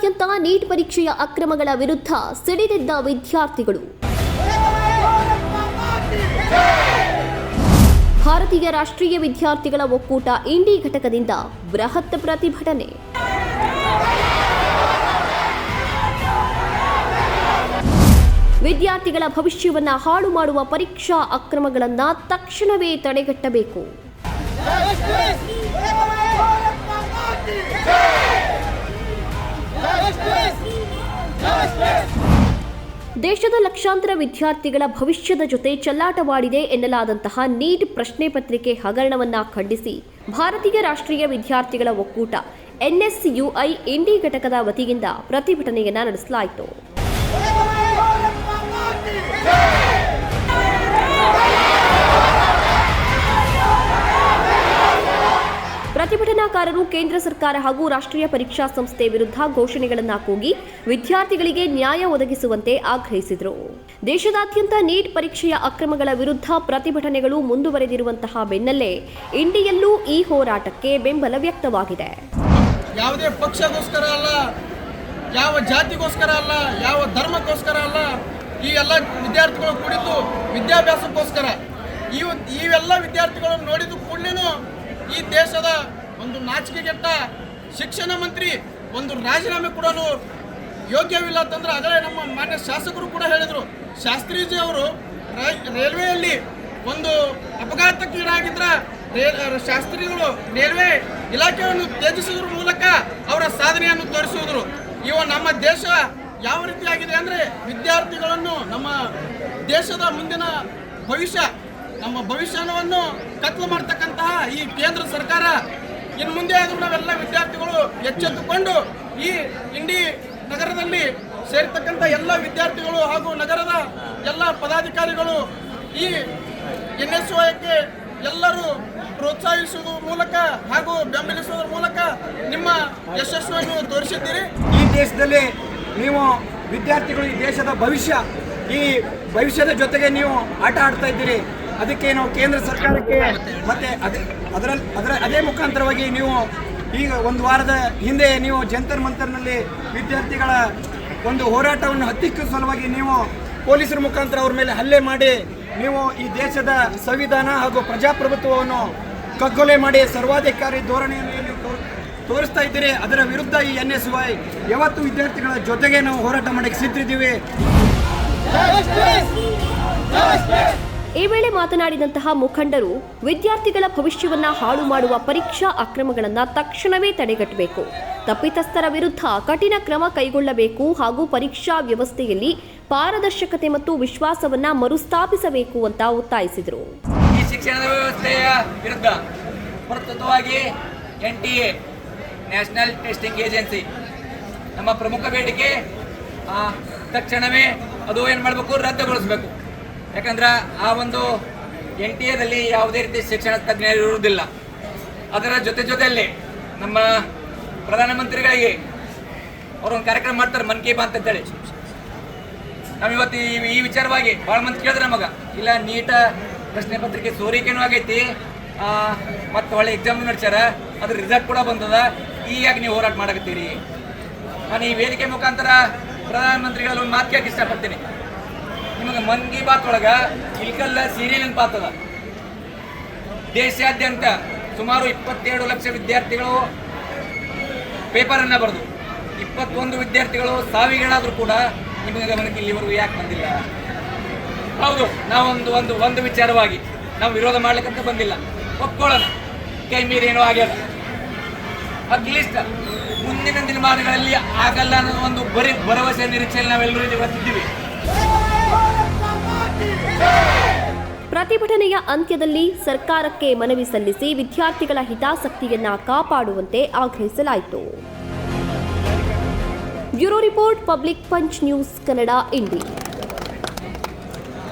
ದೇಶದಾದ್ಯಂತ ನೀಟ್ ಪರೀಕ್ಷೆಯ ಅಕ್ರಮಗಳ ವಿರುದ್ಧ ಸಿಡಿದೆದ್ದ ವಿದ್ಯಾರ್ಥಿಗಳು. ಭಾರತೀಯ ರಾಷ್ಟ್ರೀಯ ವಿದ್ಯಾರ್ಥಿಗಳ ಒಕ್ಕೂಟ ಇಂಡಿ ಘಟಕದಿಂದ ಬೃಹತ್ ಪ್ರತಿಭಟನೆ. ವಿದ್ಯಾರ್ಥಿಗಳ ಭವಿಷ್ಯವನ್ನ ಹಾಳು ಮಾಡುವ ಪರೀಕ್ಷಾ ಅಕ್ರಮಗಳನ್ನು ತಕ್ಷಣವೇ ತಡೆಗಟ್ಟಬೇಕು. ದೇಶದ ಲಕ್ಷಾಂತರ ವಿದ್ಯಾರ್ಥಿಗಳ ಭವಿಷ್ಯದ ಜೊತೆ ಚೆಲ್ಲಾಟವಾಡಿದೆ ಎನ್ನಲಾದಂತಹ ನೀಟ್ ಪ್ರಶ್ನೆ ಪತ್ರಿಕೆ ಹಗರಣವನ್ನ ಖಂಡಿಸಿ ಭಾರತೀಯ ರಾಷ್ಟ್ರೀಯ ವಿದ್ಯಾರ್ಥಿಗಳ ಒಕ್ಕೂಟ NSUI ಇಂಡಿ ಘಟಕದ ವತಿಯಿಂದ ಪ್ರತಿಭಟನೆಯನ್ನ ನಡೆಸಲಾಯಿತು. ಪ್ರತಿಭಟನಾಕಾರರು ಕೇಂದ್ರ ಸರ್ಕಾರ ಹಾಗೂ ರಾಷ್ಟ್ರೀಯ ಪರೀಕ್ಷಾ ಸಂಸ್ಥೆ ವಿರುದ್ಧ ಘೋಷಣೆಗಳನ್ನು ಕೂಗಿ ವಿದ್ಯಾರ್ಥಿಗಳಿಗೆ ನ್ಯಾಯ ಒದಗಿಸುವಂತೆ ಆಗ್ರಹಿಸಿದರು. ದೇಶದಾದ್ಯಂತ ನೀಟ್ ಪರೀಕ್ಷೆಯ ಅಕ್ರಮಗಳ ವಿರುದ್ಧ ಪ್ರತಿಭಟನೆಗಳು ಮುಂದುವರೆದಿರುವಂತಹ ಬೆನ್ನಲ್ಲೇ ಇಂಡಿಯಲ್ಲೂ ಈ ಹೋರಾಟಕ್ಕೆ ಬೆಂಬಲ ವ್ಯಕ್ತವಾಗಿದೆ. ಯಾವುದೇ ಪಕ್ಷಗೋಸ್ಕರ ಅಲ್ಲ, ಯಾವ ಜಾತಿಗೋಸ್ಕರ ಅಲ್ಲ, ಯಾವ ಧರ್ಮಕ್ಕೋಸ್ಕರ ಅಲ್ಲ, ಈ ಎಲ್ಲ ವಿದ್ಯಾರ್ಥಿಗಳು ಕೂಡಿದ್ದು ವಿದ್ಯಾಭ್ಯಾಸಕ್ಕೋಸ್ಕರ. ಇವೆಲ್ಲ ವಿದ್ಯಾರ್ಥಿಗಳನ್ನು ನೋಡಿದ ಕೂಡಲೇ ಈ ದೇಶದ ಒಂದು ನಾಚಿಕೆಗೆಟ್ಟ ಶಿಕ್ಷಣ ಮಂತ್ರಿ ಒಂದು ರಾಜೀನಾಮೆ ಕೊಡಲು ಯೋಗ್ಯವಿಲ್ಲ ಅಂತಂದ್ರೆ ಅದರೇ ನಮ್ಮ ಮಾನ್ಯ ಶಾಸಕರು ಕೂಡ ಹೇಳಿದರು. ಶಾಸ್ತ್ರೀಜಿ ಅವರು ರೈಲ್ವೆಯಲ್ಲಿ ಒಂದು ಅಪಘಾತಕ್ಕೀಡಾಗಿದ್ದರೆ ಶಾಸ್ತ್ರಿಗಳು ರೈಲ್ವೆ ಇಲಾಖೆಯನ್ನು ತ್ಯಜಿಸುವುದರ ಮೂಲಕ ಅವರ ಸಾಧನೆಯನ್ನು ತೋರಿಸುವುದರು. ನಮ್ಮ ದೇಶ ಯಾವ ರೀತಿಯಾಗಿದೆ ಅಂದರೆ ವಿದ್ಯಾರ್ಥಿಗಳನ್ನು ನಮ್ಮ ದೇಶದ ಮುಂದಿನ ನಮ್ಮ ಭವಿಷ್ಯವನ್ನು ಕತ್ಲು ಮಾಡ್ತಕ್ಕಂತಹ ಈ ಕೇಂದ್ರ ಸರ್ಕಾರ ಇನ್ನು ಮುಂದೆ ಆದರೂ ನಾವೆಲ್ಲ ವಿದ್ಯಾರ್ಥಿಗಳು ಎಚ್ಚೆತ್ತುಕೊಂಡು ಈ ಇಂಡಿ ನಗರದಲ್ಲಿ ಸೇರ್ತಕ್ಕಂಥ ಎಲ್ಲ ವಿದ್ಯಾರ್ಥಿಗಳು ಹಾಗೂ ನಗರದ ಎಲ್ಲ ಪದಾಧಿಕಾರಿಗಳು ಈ NSUIಗೆ ಎಲ್ಲರೂ ಪ್ರೋತ್ಸಾಹಿಸುವ ಮೂಲಕ ಹಾಗೂ ಬೆಂಬಲಿಸುವುದರ ಮೂಲಕ ನಿಮ್ಮ ಯಶಸ್ಸನ್ನು ತೋರಿಸಿದ್ದೀರಿ. ಈ ದೇಶದಲ್ಲಿ ನೀವು ವಿದ್ಯಾರ್ಥಿಗಳು ಈ ದೇಶದ ಈ ಭವಿಷ್ಯದ ಜೊತೆಗೆ ನೀವು ಆಟ ಆಡ್ತಾ ಇದ್ದೀರಿ. ಅದಕ್ಕೆ ನಾವು ಕೇಂದ್ರ ಸರ್ಕಾರಕ್ಕೆ ಮತ್ತೆ ಅದೇ ಮುಖಾಂತರವಾಗಿ ನೀವು ಈಗ ಒಂದು ವಾರದ ಹಿಂದೆ ನೀವು ಜಂತರ್ ಮಂತರ್ನಲ್ಲಿ ವಿದ್ಯಾರ್ಥಿಗಳ ಒಂದು ಹೋರಾಟವನ್ನು ಹತ್ತಿಕ್ಕುವ ಸಲುವಾಗಿ ನೀವು ಪೊಲೀಸರ ಮುಖಾಂತರ ಅವ್ರ ಮೇಲೆ ಹಲ್ಲೆ ಮಾಡಿ ನೀವು ಈ ದೇಶದ ಸಂವಿಧಾನ ಹಾಗೂ ಪ್ರಜಾಪ್ರಭುತ್ವವನ್ನು ಕಗ್ಗೊಲೆ ಮಾಡಿ ಸರ್ವಾಧಿಕಾರಿ ಧೋರಣೆಯನ್ನು ತೋರಿಸ್ತಾ ಇದ್ದೀರಿ. ಅದರ ವಿರುದ್ಧ ಈ NSUI ಯಾವತ್ತು ವಿದ್ಯಾರ್ಥಿಗಳ ಜೊತೆಗೆ ನಾವು ಹೋರಾಟ ಮಾಡಕ್ಕೆ ಸಿದ್ಧಿದ್ದೀವಿ. ಈ ವೇಳೆ ಮಾತನಾಡಿದಂತಹ ಮುಖಂಡರು ವಿದ್ಯಾರ್ಥಿಗಳ ಭವಿಷ್ಯವನ್ನ ಹಾಳು ಮಾಡುವ ಪರೀಕ್ಷಾ ಅಕ್ರಮಗಳನ್ನು ತಕ್ಷಣವೇ ತಡೆಗಟ್ಟಬೇಕು, ತಪ್ಪಿತಸ್ಥರ ವಿರುದ್ಧ ಕಠಿಣ ಕ್ರಮ ಕೈಗೊಳ್ಳಬೇಕು ಹಾಗೂ ಪರೀಕ್ಷಾ ವ್ಯವಸ್ಥೆಯಲ್ಲಿ ಪಾರದರ್ಶಕತೆ ಮತ್ತು ವಿಶ್ವಾಸವನ್ನ ಮರುಸ್ಥಾಪಿಸಬೇಕು ಅಂತ ಒತ್ತಾಯಿಸಿದರು. ಈ ಶಿಕ್ಷಣದ ವ್ಯವಸ್ಥೆಯ ವಿರುದ್ಧ ಪ್ರಸ್ತುತವಾಗಿ NTA ನ್ಯಾಷನಲ್ ಟೆಸ್ಟಿಂಗ್ ಏಜೆನ್ಸಿ ನಮ್ಮ ಪ್ರಮುಖ ಬೇಡಿಕೆ ತಕ್ಷಣವೇ ಅದು ಏನು ಮಾಡಬೇಕು, ರದ್ದುಗೊಳಿಸಬೇಕು. ಯಾಕಂದ್ರೆ ಆ ಒಂದು NTAದಲ್ಲಿ ಯಾವುದೇ ರೀತಿ ಶಿಕ್ಷಣ ತಜ್ಞರು ಇರುವುದಿಲ್ಲ. ಅದರ ಜೊತೆಯಲ್ಲಿ ನಮ್ಮ ಪ್ರಧಾನಮಂತ್ರಿಗಳಿಗೆ ಅವರೊಂದು ಕಾರ್ಯಕ್ರಮ ಮಾಡ್ತಾರೆ, ಮನ್ ಕಿ ಬಾತ್ ಅಂತೇಳಿ. ನಾವಿವತ್ತು ಈ ವಿಚಾರವಾಗಿ ಭಾಳ ಮಂದಿ ಕೇಳಿದ್ರೆ ನಮಗೆ ಇಲ್ಲ ನೀಟ ಪ್ರಶ್ನೆ ಪತ್ರಿಕೆ ಸೋರಿಕೆನೂ ಆಗೈತಿ, ಮತ್ತು ಒಳ್ಳೆ ಎಕ್ಸಾಮ್ ನಡೆಸ್ಯಾರ, ಅದ್ರ ರಿಸಲ್ಟ್ ಕೂಡ ಬಂದದ, ಹೀಗಾಗಿ ನೀವು ಹೋರಾಟ ಮಾಡಕತ್ತೀರಿ. ನಾನು ಈ ವೇದಿಕೆ ಮುಖಾಂತರ ಪ್ರಧಾನಮಂತ್ರಿಗಳಲ್ಲಿ ಒಂದು ಮಾತು ಕೇಳಕ್ಕೆ ಇಷ್ಟಪಡ್ತೀನಿ. ನಿಮಗೆ ಮನ್ ಕಿ ಬಾತ್ ಒಳಗೆ ಇಲ್ಕಲ್ಲ ಸೀರಿಯಲ್ ನೆನಪಾಗ್ತದ. ದೇಶಾದ್ಯಂತ ಸುಮಾರು 22 ಲಕ್ಷ ವಿದ್ಯಾರ್ಥಿಗಳು ಪೇಪರನ್ನು ಬರೆದು 21 ವಿದ್ಯಾರ್ಥಿಗಳು ಸಾವಿಗೀಡಾದರೂ ಕೂಡ ನಿಮಗೆ ಗಮನಕ್ಕೆ ಇಲ್ಲಿವರೆಗೂ ಯಾಕೆ ಬಂದಿಲ್ಲ? ಹೌದು, ನಾವು ಒಂದು ವಿಚಾರವಾಗಿ ನಾವು ವಿರೋಧ ಮಾಡ್ಲಿಕ್ಕಂತ ಬಂದಿಲ್ಲ, ಒಪ್ಕೊಳ್ಳೋಣ, ಕೈ ಮೀರಿ ಏನೋ ಆಗ್ಯದ. ಅಟ್ಲೀಸ್ಟ್ ಮುಂದಿನ ದಿನಮಾನಗಳಲ್ಲಿ ಆಗಲ್ಲ ಅನ್ನೋ ಒಂದು ಭರವಸೆ ನಿರೀಕ್ಷೆಯಲ್ಲಿ ನಾವೆಲ್ಲರೂ ಇವತ್ತಿದ್ದೀವಿ. ಪ್ರತಿಭಟನೆಯ ಅಂತ್ಯದಲ್ಲಿ ಸರ್ಕಾರಕ್ಕೆ ಮನವಿ ಸಲ್ಲಿಸಿ ವಿದ್ಯಾರ್ಥಿಗಳ ಹಿತಾಸಕ್ತಿಯನ್ನ ಕಾಪಾಡುವಂತೆ ಆಗ್ರಹಿಸಲಾಯಿತು. Bureau report, public punch news Kannada, ಇಂಡಿ.